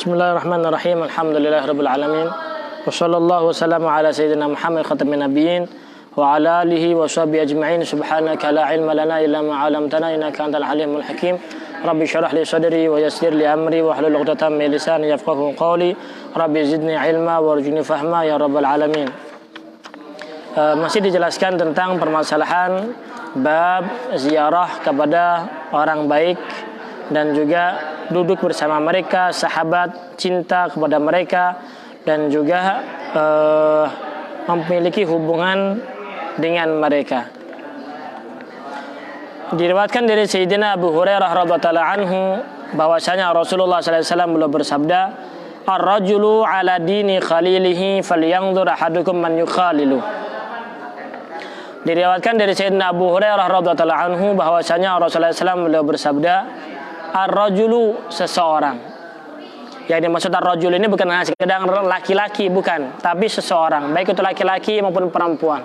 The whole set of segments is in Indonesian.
Bismillahirrahmanirrahim. Alhamdulillahirabbil alamin. Wassallallahu wassalamu ala sayyidina Muhammad khatamin nabiyyin wa ala alihi wa sahbihi ajma'in. Subhanaka la ilma lana illa ma 'allamtana innaka antal alimul hakim. Rabbi shrah li sadri wa yassir li amri wa hlul 'uqdatam min lisani yafqahu qawli. Rabbi zidni ilma warzuqni fahma ya rabbal alamin. Masih dijelaskan tentang permasalahan bab ziarah kepada orang baik dan juga duduk bersama mereka, sahabat, cinta kepada mereka, dan juga memiliki hubungan dengan mereka. Diriwayatkan dari Sayyidina Abu Hurairah radhiyallahu anhu bahwasanya Rasulullah sallallahu alaihi wasallam beliau bersabda, "Ar-rajulu ala dini khalilihi falyanzur ahadukum man yukhalilu." Diriwayatkan dari Sayyidina Abu Hurairah radhiyallahu anhu bahwasanya Rasulullah sallallahu alaihi wasallam beliau bersabda, ar-rajulu seseorang. Yang dimaksud ar-rajul ini bukan hanya sekedar laki-laki, bukan, tapi seseorang, baik itu laki-laki maupun perempuan.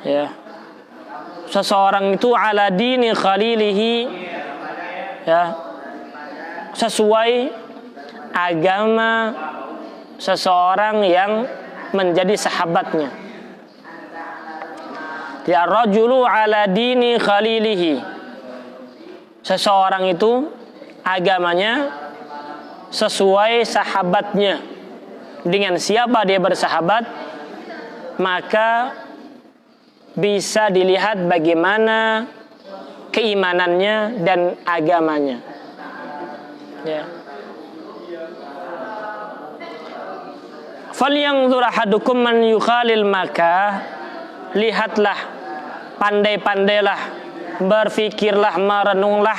Ya. Seseorang itu ala dini khalilihi, ya, sesuai agama seseorang yang menjadi sahabatnya. Ya, ar-rajulu ala dini khalilihi. Seseorang itu agamanya sesuai sahabatnya. Dengan siapa dia bersahabat, maka bisa dilihat bagaimana keimanannya dan agamanya. Ya. Falyanzur ahadukum man yukhalil, maka lihatlah, pandai-pandailah, berfikirlah, merenunglah,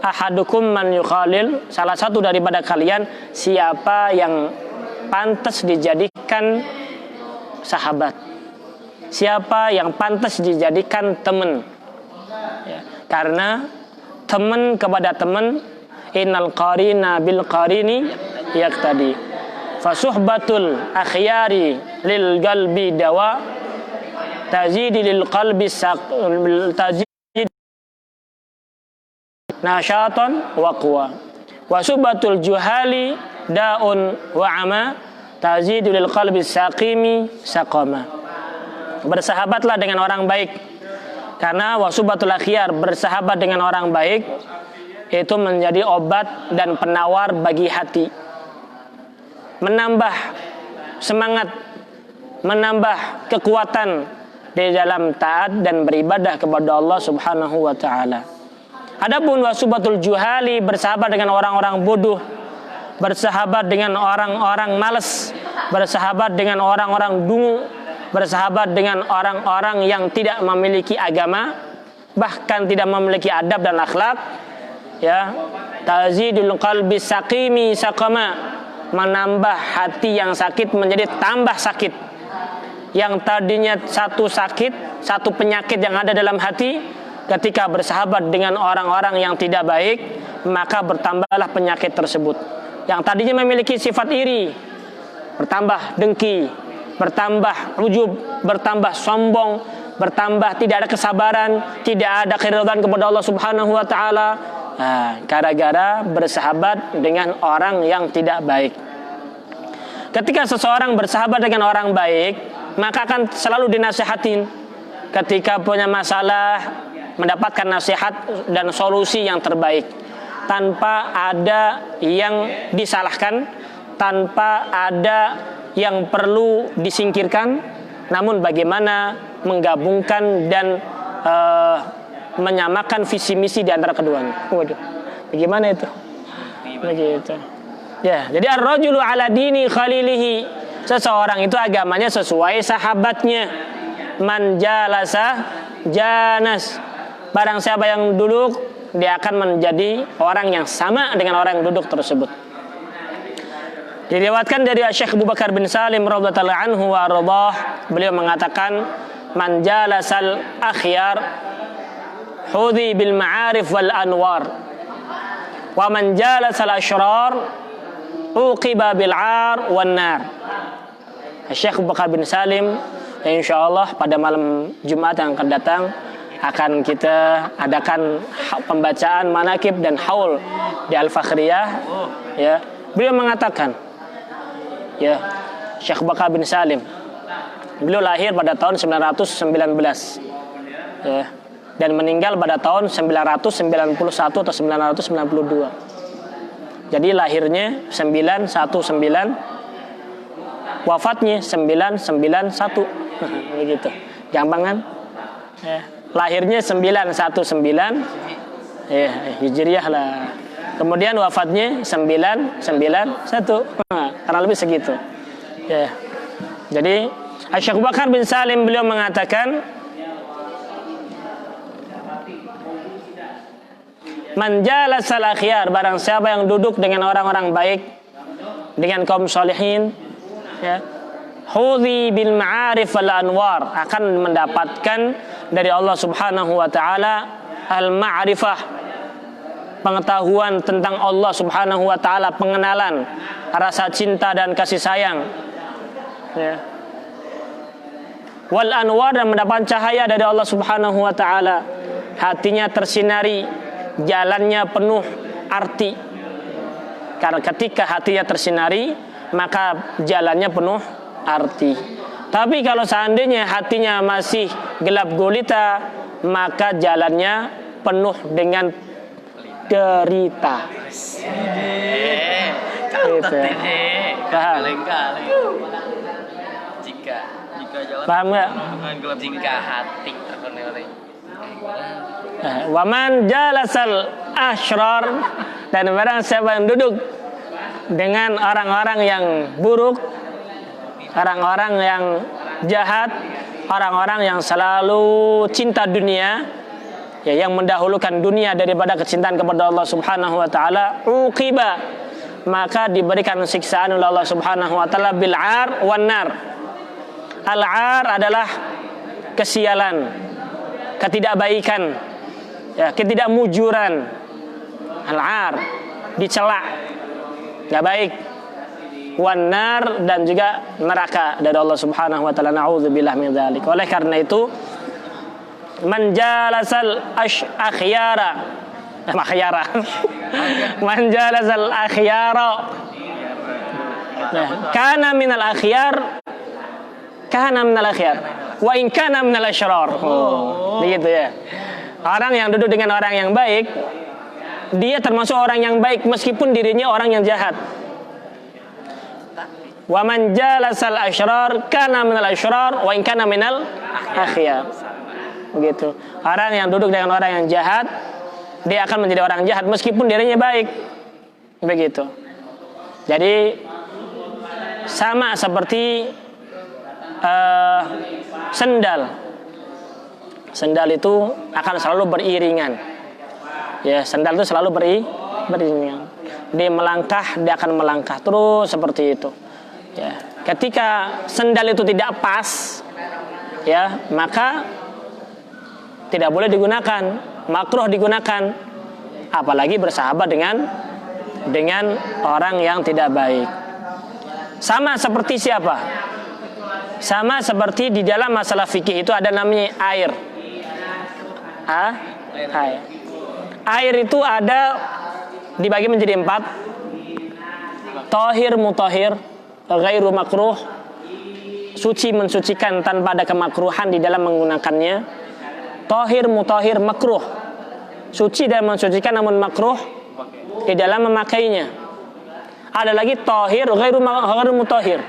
ahadukum man yukhalil, salah satu daripada kalian siapa yang pantas dijadikan sahabat, siapa yang pantas dijadikan teman. Ya, karena teman kepada teman, innal qarina bil qarini yaqtadi, fasuhbatul akhyari lil qalbi dawa, tazidi lil qalbi nasyatan wa quwa, wa subatul juhali daun wa ama, tazidu lil qalbi saqimi saqama. Bersahabatlah dengan orang baik, karena wasubatul akhyar, bersahabat dengan orang baik itu menjadi obat dan penawar bagi hati, menambah semangat, menambah kekuatan di dalam taat dan beribadah kepada Allah Subhanahu wa taala. Adapun wasubatul juhali, bersahabat dengan orang-orang bodoh, bersahabat dengan orang-orang malas, bersahabat dengan orang-orang dungu, bersahabat dengan orang-orang yang tidak memiliki agama, bahkan tidak memiliki adab dan akhlak, ya, tazidul qalbi saqimi saqama, menambah hati yang sakit menjadi tambah sakit. Yang tadinya satu sakit, satu penyakit yang ada dalam hati, ketika bersahabat dengan orang-orang yang tidak baik, maka bertambahlah penyakit tersebut. Yang tadinya memiliki sifat iri, bertambah dengki, bertambah ujub, bertambah sombong, bertambah tidak ada kesabaran, tidak ada keridhaan kepada Allah Subhanahu wa taala. Gara-gara bersahabat dengan orang yang tidak baik. Ketika seseorang bersahabat dengan orang baik, maka akan selalu dinasihatin. Ketika punya masalah, mendapatkan nasihat dan solusi yang terbaik, tanpa ada yang disalahkan, tanpa ada yang perlu disingkirkan, namun bagaimana menggabungkan dan menyamakan visi misi di antara keduanya. Waduh, bagaimana itu? Begitu. Ya, jadi ar-rajulu ala dini khalilihi, seseorang itu agamanya sesuai sahabatnya. Man jalasa janas, barang siapa yang duduk, dia akan menjadi orang yang sama dengan orang yang duduk tersebut. Diriwayatkan dari Syekh Abu Bakar bin Salim radhiyallahu anhu wa ardhah, beliau mengatakan, man jalasal akhyar hudhi bil ma'arif wal anwar, wa man jalasal asyrar uqiba bil 'ar wan nar. Syekh Abu Bakar bin Salim, yang insyaallah pada malam Jumat yang akan datang akan kita adakan pembacaan manakib dan haul di Al-Fakhriyah, ya, beliau mengatakan, ya, Syekh Bakar bin Salim, beliau lahir pada tahun 919, ya, dan meninggal pada tahun 991 atau 992. Jadi lahirnya 919, wafatnya 991. Begitu. Gampang kan? Ya. Lahirnya 919, ya, Hijriah lah. Kemudian wafatnya 991. Kurang lebih segitu. Ya. Jadi Syekh Bakar bin Salim beliau mengatakan, man jalasal akhyar, barang siapa yang duduk dengan orang-orang baik, dengan kaum sholihin, ya, hudhi bil ma'arif wal anwar, akan mendapatkan dari Allah Subhanahu wa taala al ma'rifah, pengetahuan tentang Allah Subhanahu wa taala, pengenalan, rasa cinta dan kasih sayang, ya. Wal anwar, dan mendapat cahaya dari Allah Subhanahu wa taala, hatinya tersinari, jalannya penuh arti. Karena ketika hatinya tersinari, maka jalannya penuh arti. Tapi kalau seandainya hatinya masih gelap gulita, maka jalannya penuh dengan derita. Gitu ya. Paham? Jika jalan paham nggak? Jika hati waman jalasal asyrar, dan barang siapa yang duduk dengan orang-orang yang buruk, orang-orang yang jahat, orang-orang yang selalu cinta dunia, ya, yang mendahulukan dunia daripada kecintaan kepada Allah Subhanahu wa taala, uqiba, maka diberikan siksaan oleh Allah Subhanahu wa taala bil 'ar wan nar. Al-'ar adalah kesialan, ketidakbaikan, ya, ketidakmujuran. Al-'ar, dicela, enggak baik. Wan nar, dan juga neraka dari Allah Subhanahu wa taala. Nauzubillah min dzalik. Oleh karena itu, man jalasal akhyara, man jalasal akhyara, kana minal akhyar, kana minal akhyar, wa in kana minal asyrar. Begitu ya. Orang yang duduk dengan orang yang baik, dia termasuk orang yang baik meskipun dirinya orang yang jahat. Wa man jalasal asyrar kana minal asyrar wa in kana minal akhyar. Begitu. Orang yang duduk dengan orang yang jahat, dia akan menjadi orang jahat meskipun dirinya baik. Begitu. Jadi sama seperti sendal. Sendal itu akan selalu beriringan. Ya, sendal itu selalu beriringan. Dia melangkah, dia akan melangkah terus seperti itu. Ya, ketika sendal itu tidak pas, ya, maka tidak boleh digunakan, makruh digunakan, apalagi bersahabat dengan orang yang tidak baik. Sama seperti siapa? Sama seperti di dalam masalah fikih itu ada namanya air. Air. Air itu ada dibagi menjadi 4. Tahir, mutahhir, ghairu makruh, suci mensucikan tanpa ada kemakruhan di dalam menggunakannya. Tahir, mutahhir, makruh, suci dan mensucikan namun makruh di dalam memakainya. Ada lagi tahir, ghairu mutahhir,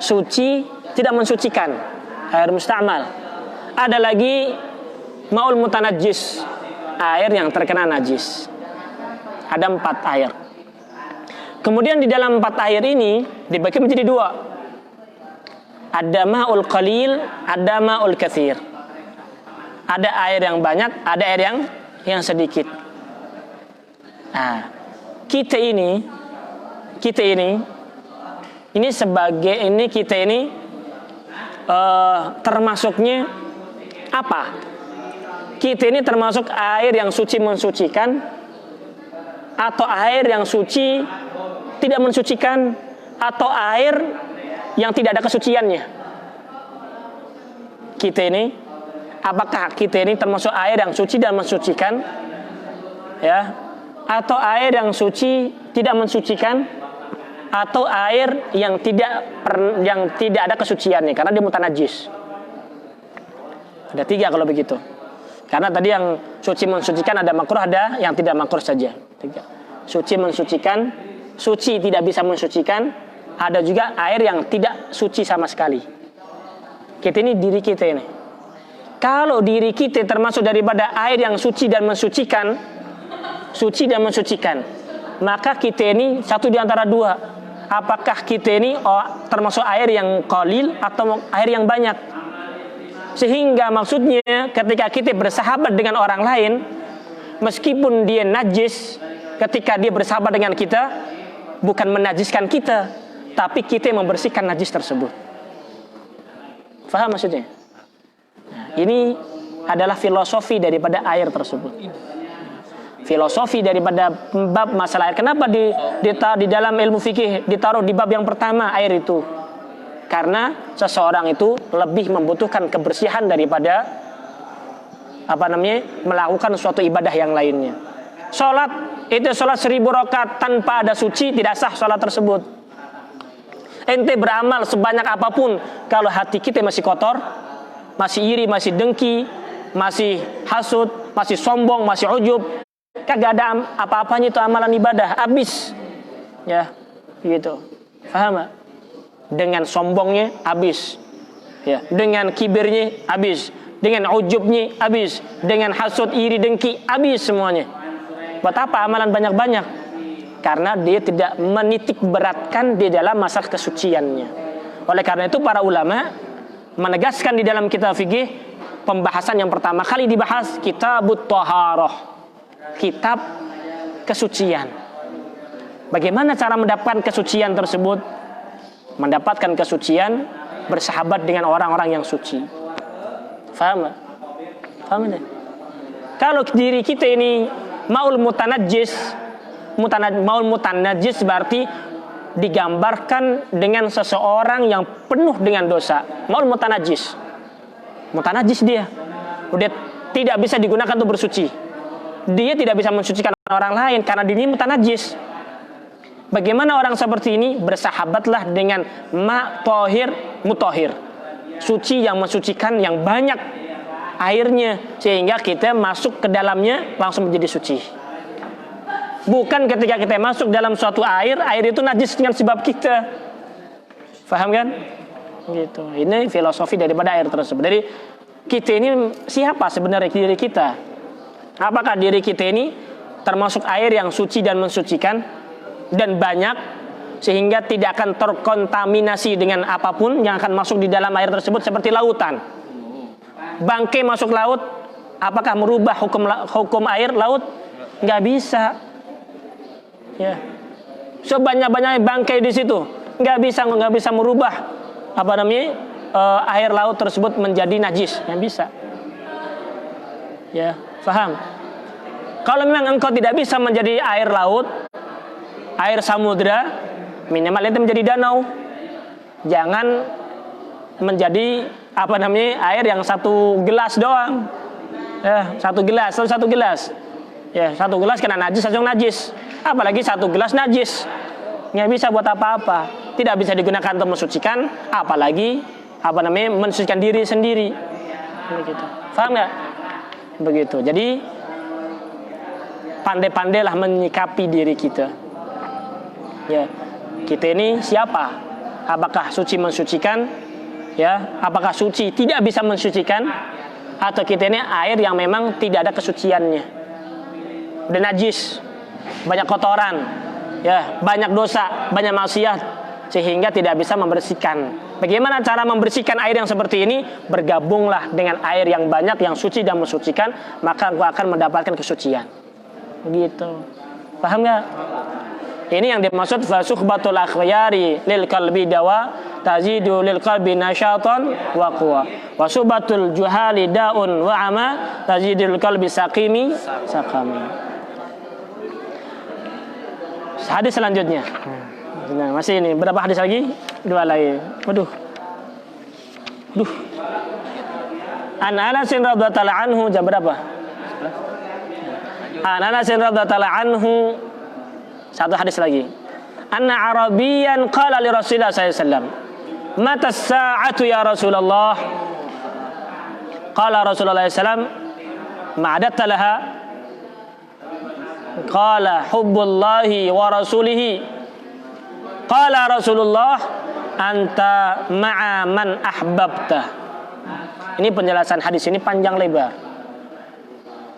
suci tidak mensucikan, air musta'mal. Ada lagi maul mutanajjis, air yang terkena najis. Ada 4 air. Kemudian di dalam 4 air ini dibagi menjadi 2. Ada ma'ul qalil, ada ma'ul katsir. Ada air yang banyak, ada air yang sedikit. Nah, kita ini termasuknya apa? Kita ini termasuk air yang suci mensucikan, atau air yang suci tidak mensucikan, atau air yang tidak ada kesuciannya? Kita ini, apakah kita ini termasuk air yang suci dan mensucikan, ya, atau air yang suci tidak mensucikan? atau air yang tidak ada kesuciannya karena dia mutanajis. Ada 3 kalau begitu. Karena tadi yang suci mensucikan ada makruh, ada yang tidak makruh saja. 3. Suci mensucikan, suci tidak bisa mensucikan, ada juga air yang tidak suci sama sekali. Kita ini diri kita ini. Kalau diri kita termasuk daripada air yang suci dan mensucikan, maka kita ini satu di antara 2. Apakah kita ini termasuk air yang qalil atau air yang banyak? Sehingga maksudnya ketika kita bersahabat dengan orang lain, meskipun dia najis, ketika dia bersahabat dengan kita, bukan menajiskan kita, tapi kita yang membersihkan najis tersebut. Faham maksudnya? Nah, ini adalah filosofi daripada air tersebut. Filosofi daripada bab masalah air. Kenapa di dalam ilmu fikih ditaruh di bab yang pertama air itu? Karena seseorang itu lebih membutuhkan kebersihan daripada melakukan suatu ibadah yang lainnya. Sholat 1000 rakaat tanpa ada suci tidak sah sholat tersebut. Ente beramal sebanyak apapun, kalau hati kita masih kotor, masih iri, masih dengki, masih hasud, masih sombong, masih ujub, kagak ada apa-apanya itu amalan ibadah, habis. Ya, gitu. Paham gak? Dengan sombongnya habis. Ya, dengan kibirnya habis, dengan ujubnya habis, dengan hasud, iri, dengki habis semuanya. Buat apa amalan banyak-banyak? Karena dia tidak menitik beratkan di dalam masalah kesuciannya. Oleh karena itu para ulama menegaskan di dalam kitab fikih, pembahasan yang pertama kali dibahas kitabut thaharah, kitab kesucian. Bagaimana cara mendapatkan kesucian tersebut? Mendapatkan kesucian bersahabat dengan orang-orang yang suci. Faham gak? Faham gak? Kalau diri kita ini maul mutanajis berarti digambarkan dengan seseorang yang penuh dengan dosa. Maul mutanajis dia udah tidak bisa digunakan untuk bersuci. Dia tidak bisa mensucikan orang lain karena dirinya mutanajis. Bagaimana orang seperti ini? Bersahabatlah dengan tohir mutohir, suci yang mensucikan, yang banyak airnya, sehingga kita masuk ke dalamnya langsung menjadi suci. Bukan ketika kita masuk dalam suatu air itu najis dengan sebab kita. Faham kan? Gitu. Ini filosofi daripada air tersebut. Jadi kita ini siapa sebenarnya diri kita? Apakah diri kita ini termasuk air yang suci dan mensucikan dan banyak, sehingga tidak akan terkontaminasi dengan apapun yang akan masuk di dalam air tersebut, seperti lautan. Bangkai masuk laut, apakah merubah hukum air laut? Nggak bisa. Ya. Sebanyak-banyaknya bangkai di situ, nggak bisa merubah air laut tersebut menjadi najis. Nggak bisa. Ya, paham? Kalau memang engkau tidak bisa menjadi air laut, air samudra, minimal itu menjadi danau. Jangan menjadi air yang 1 gelas doang. Satu gelas. Ya, 1 gelas kena najis, langsung najis. Apalagi 1 gelas najis. Nggak bisa buat apa-apa. Tidak bisa digunakan untuk mensucikan, apalagi mensucikan diri sendiri. Begitu. Paham nggak? Begitu. Jadi pandai-pandailah menyikapi diri kita. Ya, kita ini siapa? Apakah suci mensucikan? Ya, apakah suci tidak bisa mensucikan? Atau kita ini air yang memang tidak ada kesuciannya, udah najis, banyak kotoran, ya, banyak dosa, banyak maksiat, sehingga tidak bisa membersihkan. Bagaimana cara membersihkan air yang seperti ini? Bergabunglah dengan air yang banyak, yang suci dan mensucikan, maka engkau akan mendapatkan kesucian. Begitu. Paham nggak? Ini yang dimaksud fasukhbatul akhyari lil qalbi dawa tazidu lil qalbi nasyatan wa quwa. Wasubatul juhali daun wa ama tazidul qalbi saqami. Hadis selanjutnya. Nah, masih ini berapa hadis lagi? 2 lagi. Waduh. An Anas radhiyallahu anhu, jam berapa? An Anas radhiyallahu anhu. 1 hadis lagi. anna Arabiyan qala li Rasulullah sallallahu alaihi wasallam, "Mata as-sa'atu ya Rasulullah?" Qala Rasulullah sallallahu alaihi wasallam, "Ma'adatta laha?" Qala hubbullahi wa rasulihi. Qala Rasulullah, "Anta ma'a man ahbabta." Ini penjelasan hadis ini panjang lebar.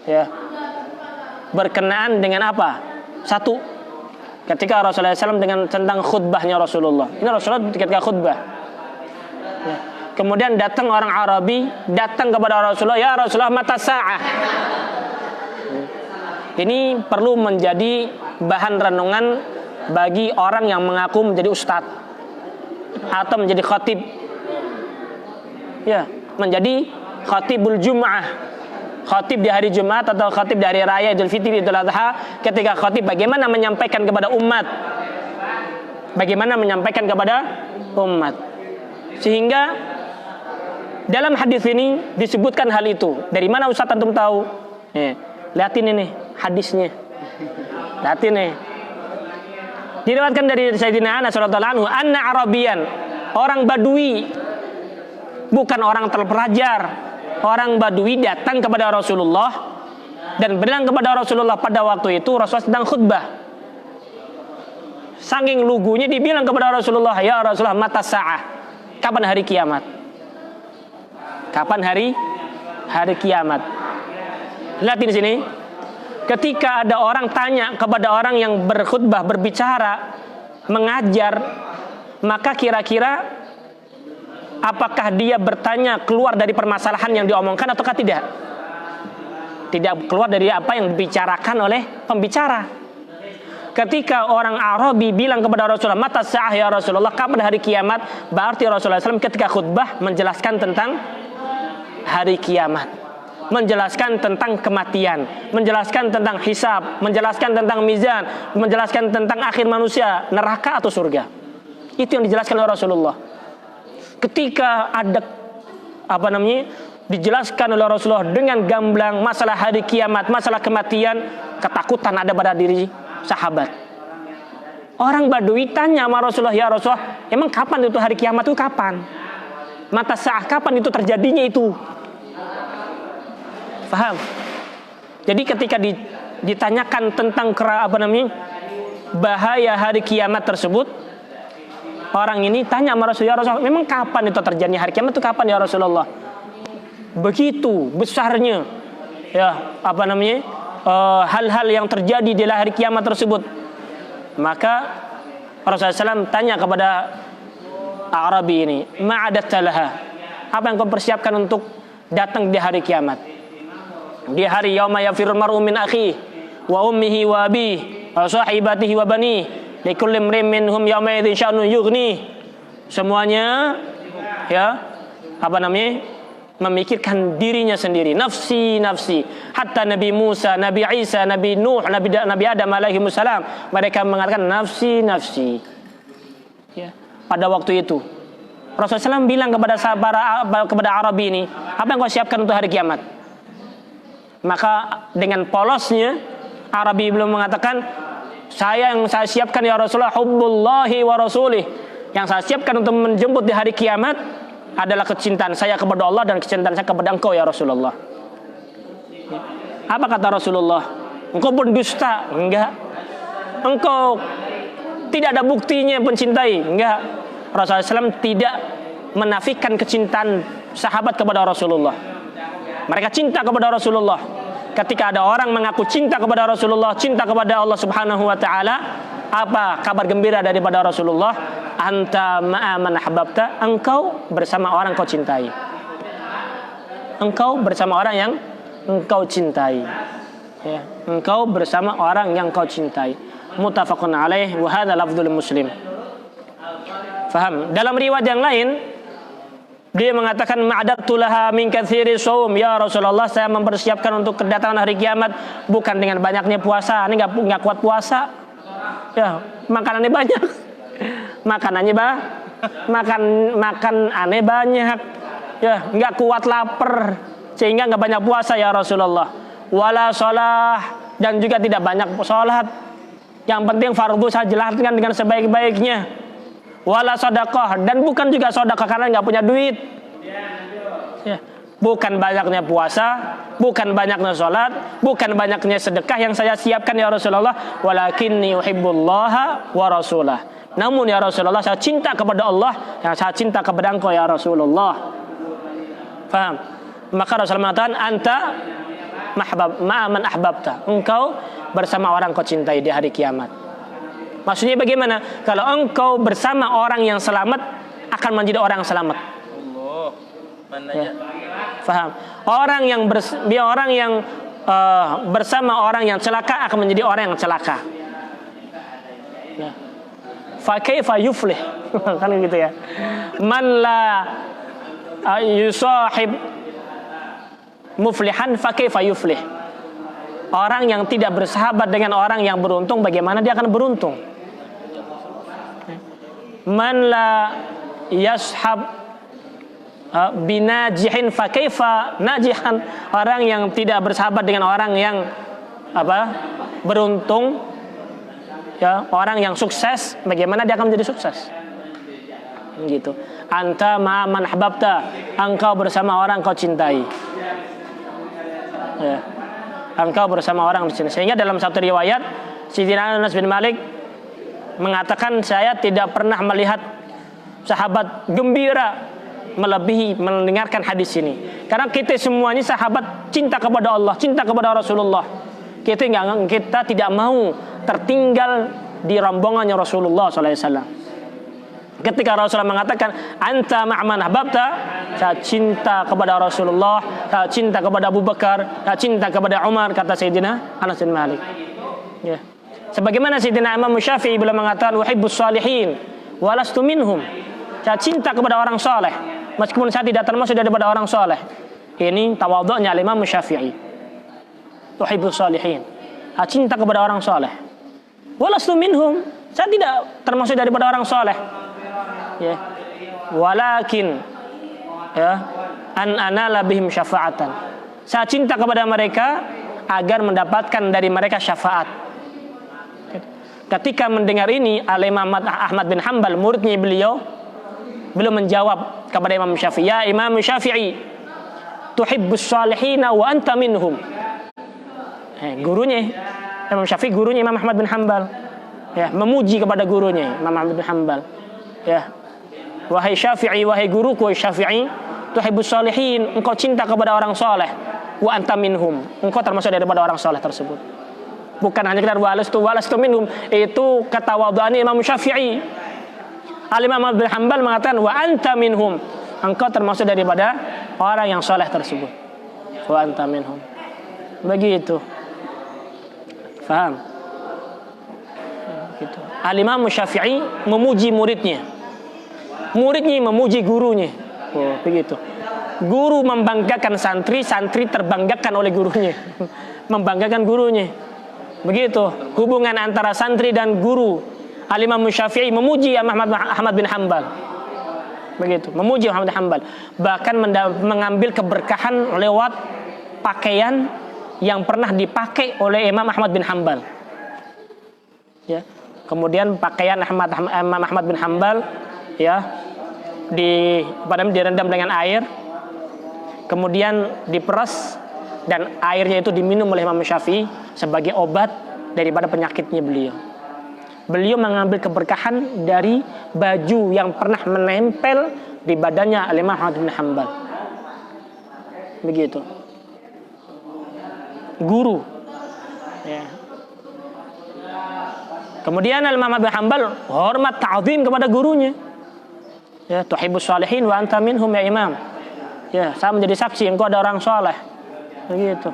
Ya. Berkenaan dengan apa? Satu, ketika Rasulullah SAW dengan tentang khutbahnya Rasulullah. Ini Rasulullah ketika khutbah. Ya. Kemudian datang orang Arabi, datang kepada Rasulullah, "Ya Rasulullah, mata sa'ah." Ini perlu menjadi bahan renungan bagi orang yang mengaku menjadi ustadz atau menjadi khatib. Ya, menjadi khatibul Jum'ah. Khatib di hari Jumat atau khatib di hari raya Idul Fitri, Idul Adha, ketika khatib bagaimana menyampaikan kepada umat. Bagaimana menyampaikan kepada umat. Sehingga dalam hadis ini disebutkan hal itu. Dari mana Ustaz antum tahu? Lihatin ini hadisnya. Lihatin nih. Diriwayatkan dari Sayyidina Anas radhiyallahu anhu, anna Arabiyan, orang Badui, bukan orang terpelajar. Orang Badui datang kepada Rasulullah dan bilang kepada Rasulullah pada waktu itu Rasulullah sedang khutbah. Saking lugunya dibilang kepada Rasulullah, "Ya Rasulullah, mata sa'ah?" Kapan hari kiamat? Kapan hari kiamat? Lihat di sini. Ketika ada orang tanya kepada orang yang berkhutbah, berbicara, mengajar, maka kira-kira apakah dia bertanya keluar dari permasalahan yang diomongkan ataukah tidak? Tidak keluar dari apa yang dibicarakan oleh pembicara. Ketika orang Arabi bilang kepada Rasulullah, "Mata sa'ah ya Rasulullah?" Kapan hari kiamat? Berarti Rasulullah SAW ketika khutbah menjelaskan tentang hari kiamat, menjelaskan tentang kematian, menjelaskan tentang hisab, menjelaskan tentang mizan, menjelaskan tentang akhir manusia, neraka atau surga. Itu yang dijelaskan oleh Rasulullah. Ketika ada dijelaskan oleh Rasulullah dengan gamblang masalah hari kiamat, masalah kematian, ketakutan ada pada diri sahabat. Orang Badui tanya sama Rasulullah, "Ya Rasulullah, emang kapan itu hari kiamat itu kapan? Mata sa'ah kapan itu terjadinya itu?" Paham? Jadi ketika ditanyakan tentang bahaya hari kiamat tersebut, orang ini tanya sama Rasulullah, "Ya Rasulullah, memang kapan itu terjadi hari kiamat itu kapan ya Rasulullah?" Begitu besarnya ya hal-hal yang terjadi di hari kiamat tersebut. Maka Rasulullah SAW tanya kepada Arabi ini, "Ma'adatta laha?" Apa yang kau persiapkan untuk datang di hari kiamat? Di hari yauma yafirul mar'u min akhihi wa ummihi wa abihi wa sahibatihi wa bani likulli imrin minhum yawma idzin sya'nun yughni. Semuanya memikirkan dirinya sendiri, nafsi nafsi. Hatta Nabi Musa, Nabi Isa, Nabi Nuh, Nabi Adam alaihi wassalam, mereka mengatakan nafsi nafsi. Ya, pada waktu itu Rasulullah SAW bilang kepada Arabi ini, "Apa yang kau siapkan untuk hari kiamat?" Maka dengan polosnya Arabi belum mengatakan, yang saya siapkan ya Rasulullah hubbullahi wa rasulih. Yang saya siapkan untuk menjemput di hari kiamat adalah kecintaan saya kepada Allah dan kecintaan saya kepada engkau ya Rasulullah." Apa kata Rasulullah? "Engkau pendusta?" Enggak. "Engkau tidak ada buktinya mencintai?" Enggak. Rasulullah SAW tidak menafikan kecintaan sahabat kepada Rasulullah. Mereka cinta kepada Rasulullah. Ketika ada orang mengaku cinta kepada Rasulullah, cinta kepada Allah Subhanahu wa taala, apa kabar gembira daripada Rasulullah? "Anta ma'a man ahbabta." Engkau bersama orang kau cintai. Engkau bersama orang yang engkau cintai. Ya, engkau bersama orang yang kau cintai. Muttafaqun alaih wa hadza lafdzul Muslim. Faham? Dalam riwayat yang lain dia mengatakan, "Ma'adattu laha min katsiri shaum." Ya Rasulullah, saya mempersiapkan untuk kedatangan hari kiamat bukan dengan banyaknya puasa. Ini enggak kuat puasa. Ya, makanannya banyak. Makan aneh banyak. Ya, enggak kuat lapar sehingga enggak banyak puasa ya Rasulullah. Wala shalah, dan juga tidak banyak salat. Yang penting fardu saya jelaskan dengan sebaik-baiknya. Wala sedekah, dan bukan juga sedekah karena nggak punya duit. Ya. Bukan banyaknya puasa, bukan banyaknya sholat, bukan banyaknya sedekah yang saya siapkan ya Rasulullah. Walakinni uhibbullaha wa rasulah. Namun ya Rasulullah, saya cinta kepada Allah, yang saya cinta kepada engkau ya Rasulullah. Faham? Maka Rasulullah mengatakan, anta ma'aman ahbabta. Engkau bersama orang kau cintai di hari kiamat. Maksudnya bagaimana? Kalau engkau bersama orang yang selamat, akan menjadi orang yang selamat. Ya. Faham? Orang yang bersama orang yang celaka akan menjadi orang yang celaka. Ya. Fa kaifa yuflih? Kan gitu ya. Man la yusahib muflihan fa kaifa yuflih? Orang yang tidak bersahabat dengan orang yang beruntung, bagaimana dia akan beruntung? Man la yashab binajihin fa kaifa najihan? Orang yang tidak bersahabat dengan orang yang beruntung, ya, orang yang sukses, bagaimana dia akan menjadi sukses? Gitu. Anta ma'aman ahbabta, engkau bersama orang kau cintai. Ya. Engkau bersama orang di sini. Sehingga dalam satu riwayat Sayyidina Anas bin Malik mengatakan, saya tidak pernah melihat sahabat gembira melebihi mendengarkan hadis ini. Karena kita semuanya sahabat cinta kepada Allah, cinta kepada Rasulullah. Kita tidak mau tertinggal di rombongannya Rasulullah SAW. Ketika Rasulullah mengatakan anta ma'man ahbabta, saya cinta kepada Rasulullah, saya cinta kepada Abu Bakar, saya cinta kepada Umar, kata Sayyidina Anas bin Malik. Ya. Sebagaimana Sayyidina Imam Syafi'i bila mengatakan uhibbus salihin walastu minhum, saya cinta kepada orang saleh meskipun saya tidak termasuk daripada orang saleh. Ini tawadhu'nya Imam Syafi'i. Uhibbus salihin, saya cinta kepada orang saleh. Walastu minhum, saya tidak termasuk daripada orang saleh. Ya. Walakin ya an anala bihim syafa'atan, saya cinta kepada mereka agar mendapatkan dari mereka syafaat. Ketika mendengar ini, Imam Ahmad bin Hanbal, muridnya beliau menjawab kepada Imam Syafi'i, ya Imam Syafi'i, tuhibbus salihina wa anta minhum. Gurunya Imam Syafi'i, gurunya Imam Ahmad bin Hanbal, ya, memuji kepada gurunya Imam Ahmad bin Hanbal. Ya, wahai Syafi'i, wahai guruku Syafi'i, tuhibbus salihin, engkau cinta kepada orang saleh, wa anta minhum, engkau termasuk daripada orang saleh tersebut. Bukan hanya sekedar walastu minhum, itu ketawadhuan Imam Syafi'i. Al-Imam Ahmad bin Hanbal mengatakan wa anta minhum, engkau termasuk daripada orang yang saleh tersebut. Wa anta minhum. Begitu. Faham? Gitu. Al-Imam Syafi'i memuji muridnya, muridnya memuji gurunya. Oh, begitu. Guru membanggakan santri, santri terbanggakan oleh gurunya. Membanggakan gurunya. Begitu hubungan antara santri dan guru. Al-Imam Syafi'i memuji Ahmad bin Hanbal. Begitu, memuji Ahmad bin Hanbal. Bahkan mengambil keberkahan lewat pakaian yang pernah dipakai oleh Imam Ahmad bin Hanbal. Ya. Kemudian pakaian Imam Ahmad bin Hanbal, ya, direndam dengan air, kemudian diperas, dan airnya itu diminum oleh Imam Syafi'i sebagai obat daripada penyakitnya beliau. Beliau mengambil keberkahan dari baju yang pernah menempel di badannya Imam Ahmad bin Hanbal. Begitu. Guru. Ya. Kemudian Imam Ahmad bin Hanbal hormat ta'zim kepada gurunya. Ya, tuhibbus salihin wa anta minhum ya Imam. Ya, saya menjadi saksi engkau ada orang saleh. Begitu.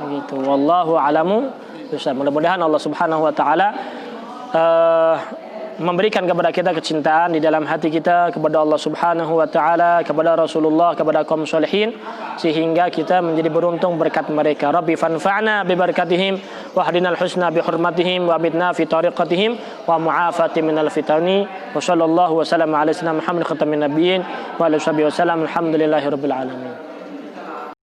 Begitu. Wallahu a'lamu. Mudah-mudahan Allah Subhanahu wa taala memberikan kepada kita kecintaan di dalam hati kita kepada Allah Subhanahu wa taala, kepada Rasulullah, kepada kaum salihin, sehingga kita menjadi beruntung berkat mereka. Rabbi fanfa'na bi barakatihim wa hadinal husna bi hurmatihim wa bidna fi tariqatihim wa mu'afati minal fitani. Wa sallallahu wa sallam ala sayyidina Muhammad khatamin nabiyyin wa alihi wasallam. Alhamdulillahirabbil alamin.